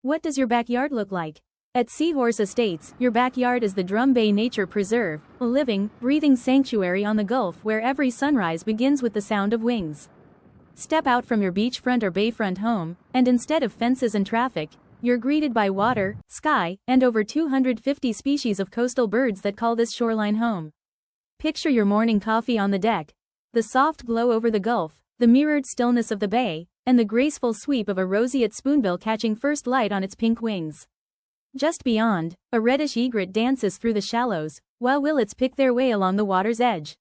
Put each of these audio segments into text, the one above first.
What does your backyard look like? At Seahorse Estates, your backyard is the Drum Bay Nature Preserve, a living, breathing sanctuary on the Gulf where every sunrise begins with the sound of wings. Step out from your beachfront or bayfront home, and instead of fences and traffic, you're greeted by water, sky, and over 250 species of coastal birds that call this shoreline home. Picture your morning coffee on the deck, the soft glow over the Gulf, the mirrored stillness of the bay, and the graceful sweep of a roseate spoonbill catching first light on its pink wings. Just beyond, a reddish egret dances through the shallows, while willets pick their way along the water's edge.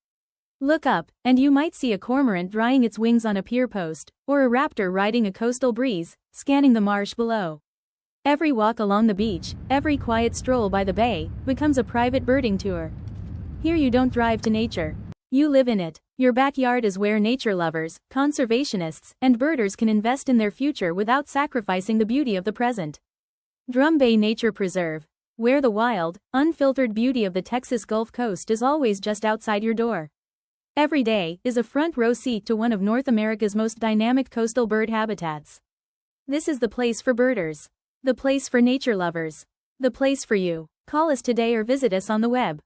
Look up, and you might see a cormorant drying its wings on a pier post, or a raptor riding a coastal breeze, scanning the marsh below. Every walk along the beach, every quiet stroll by the bay, becomes a private birding tour. Here you don't drive to nature. You live in it. Your backyard is where nature lovers, conservationists, and birders can invest in their future without sacrificing the beauty of the present. Drum Bay Nature Preserve, where the wild, unfiltered beauty of the Texas Gulf Coast is always just outside your door. Every day is a front row seat to one of North America's most dynamic coastal bird habitats. This is the place for birders. The place for nature lovers. The place for you. Call us today or visit us on the web.